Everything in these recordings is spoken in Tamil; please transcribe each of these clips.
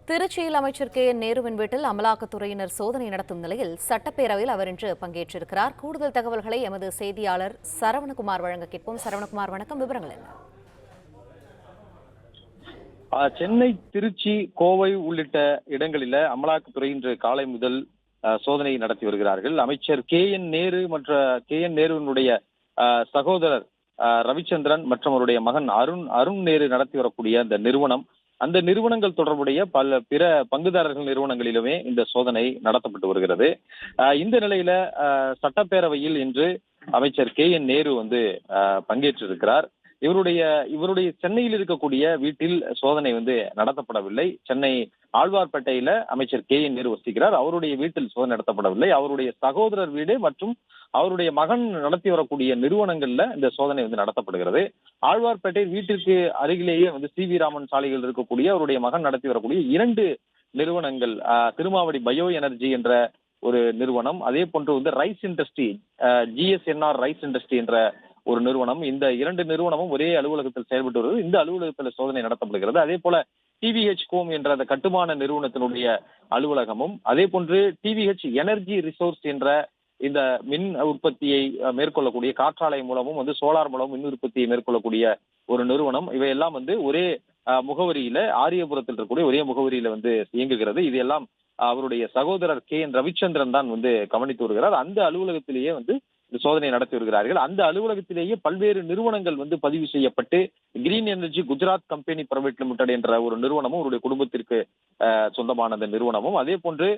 திருச்சியில் அமைச்சர் கே.என். நேருவின் வீட்டில் அமலாக்கத்துறையினர் சோதனை நடத்தும் நிலையில் சட்டப்பேரவையில் அவர் இன்று பங்கேற்றிருக்கிறார். கூடுதல் தகவல்களை எமது செய்தியாளர் சரவணகுமார் வழங்க கேட்போம். சரவணகுமார், வணக்கம். விவரங்கள் என்ன? சென்னை, திருச்சி, கோவை உள்ளிட்ட இடங்களில அமலாக்கத்துறை இன்று காலை முதல் சோதனை நடத்தி வருகிறார்கள். அமைச்சர் கே.என். நேரு நேருவினுடைய சகோதரர் ரவிச்சந்திரன் மற்றும் அவருடைய மகன் அருண் நேரு நடத்தி வரக்கூடிய அந்த நிறுவனங்கள் தொடர்புடைய பிற பங்குதாரர்கள் நிறுவனங்களிலுமே இந்த சோதனை நடத்தப்பட்டு வருகிறது. இந்த நிலையில சட்டப்பேரவையில் இன்று அமைச்சர் கே.என். நேரு பங்கேற்றிருக்கிறார். இவருடைய சென்னையில் இருக்கக்கூடிய வீட்டில் சோதனை நடத்தப்படவில்லை. சென்னை ஆழ்வார்பேட்டையில அமைச்சர் கே.என். நேரு வசிக்கிறார். அவருடைய வீட்டில் சோதனை நடத்தப்படவில்லை. அவருடைய சகோதரர் வீடு மற்றும் அவருடைய மகன் நடத்தி வரக்கூடிய நிறுவனங்கள்ல இந்த சோதனை நடத்தப்படுகிறது. ஆழ்வார்பேட்டை வீட்டிற்கு அருகிலேயே சி.வி. ராமன் சாலையில் இருக்கக்கூடிய அவருடைய மகன் நடத்தி வரக்கூடிய 2 நிறுவனங்கள், திருமாவடி பயோ எனர்ஜி என்ற ஒரு நிறுவனம், அதே போன்று rice industry, GSNR rice industry என்ற ஒரு நிறுவனம். இந்த 2 நிறுவனமும் ஒரே அலுவலகத்தில் செயல்பட்டு வருகிறது. இந்த அலுவலகத்தில் சோதனை நடத்தப்படுகிறது. அதே போல TVH கோம் என்ற அந்த கட்டுமான நிறுவனத்தினுடைய அலுவலகமும், அதே போன்று TVH எனர்ஜி ரிசோர்ஸ் என்ற இந்த மின் உற்பத்தியை மேற்கொள்ளக்கூடிய காற்றாலை மூலமும் சோலார் மூலம் மின் உற்பத்தியை மேற்கொள்ளக்கூடிய ஒரு நிறுவனம். இவையெல்லாம் ஒரே முகவரியில, ஆரியபுரத்தில் இருக்கக்கூடிய ஒரே முகவரியில இயங்குகிறது. இது எல்லாம் அவருடைய சகோதரர் K.N. ரவிச்சந்திரன் தான் கவனித்து வருகிறார். அந்த அலுவலகத்திலேயே சோதனை நடத்தி வருகிறார்கள். அந்த அலுவலகத்திலேயே பல்வேறு நிறுவனங்கள் பதிவு செய்யப்பட்டு green energy Gujarat company private limited என்ற ஒரு நிறுவனமும் அவருடைய குடும்பத்திற்கு சொந்தமான அந்த நிறுவனமும், அதே போன்று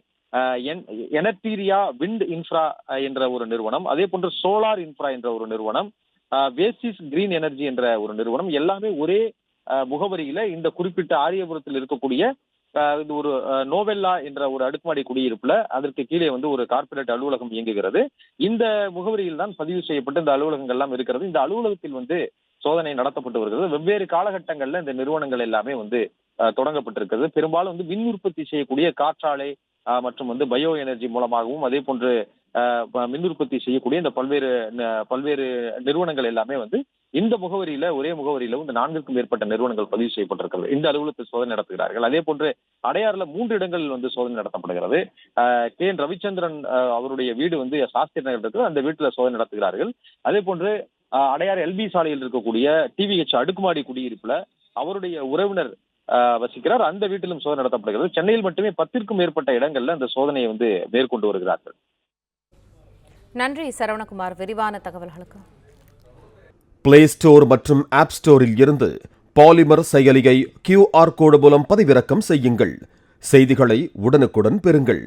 எனர்டீரியா விண்ட் இன்ஃப்ரா என்ற ஒரு நிறுவனம், அதே போன்று சோலார் இன்ஃப்ரா என்ற ஒரு நிறுவனம், வேசிஸ் கிரீன் எனர்ஜி என்ற ஒரு நிறுவனம், எல்லாமே ஒரே முகவரியில இந்த குறிப்பிட்ட ஆரியபுரத்தில் இருக்கக்கூடிய ஒரு நோவெல்லா என்ற ஒரு அடுக்குமாடி குடியிருப்புல அதற்கு கீழே ஒரு கார்ப்பரேட் அலுவலகம் இயங்குகிறது. இந்த முகவரியில் தான் பதிவு செய்யப்பட்டு இந்த அலுவலகங்கள் எல்லாம் இருக்கிறது. இந்த அலுவலகத்தில் சோதனை நடத்தப்பட்டு வருகிறது. வெவ்வேறு காலகட்டங்கள்ல இந்த நிறுவனங்கள் எல்லாமே தொடங்கப்பட்டிருக்கிறது. பெரும்பாலும் மின் உற்பத்தி செய்யக்கூடிய காற்றாலை மற்றும் பயோ எனர்ஜி மூலமாகவும், அதே போன்று மின் உற்பத்தி செய்யக்கூடிய இந்த பல்வேறு நிறுவனங்கள் எல்லாமே இந்த முகவரியில, ஒரே முகவரியில 4க்கும் மேற்பட்ட நிறுவனங்கள் பதிவு செய்யப்பட்டிருக்கிறது. இந்த அலுவலகத்தில் சோதனை நடத்துகிறார்கள். அதே போன்று அடையாறுல 3 இடங்களில் சோதனை நடத்தப்படுகிறது. K.N. ரவிச்சந்திரன் அவருடைய வீடு சாஸ்திரி நகர் இருக்கு. அந்த வீட்டுல சோதனை நடத்துகிறார்கள். அதே போன்று அடையாறு LB சாலையில் இருக்கக்கூடிய TVH அடுக்குமாடி குடியிருப்புல அவருடைய உறவினர் வசிக்கிறார். அந்த வீட்டிலும் சோதனை நடத்தப்படுகிறது. சென்னையில் மட்டுமே 10க்கும் மேற்பட்ட இடங்கள்ல இந்த சோதனையை மேற்கொண்டு வருகிறார்கள். நன்றி சரவணகுமார், விரிவான தகவல்களுக்கு. பிளே ஸ்டோர் மற்றும் ஆப் ஸ்டோரில் இருந்து பாலிமர் செயலியை QR கோடு மூலம் பதிவிறக்கம் செய்யுங்கள். செய்திகளை உடனுக்குடன் பெறுங்கள்.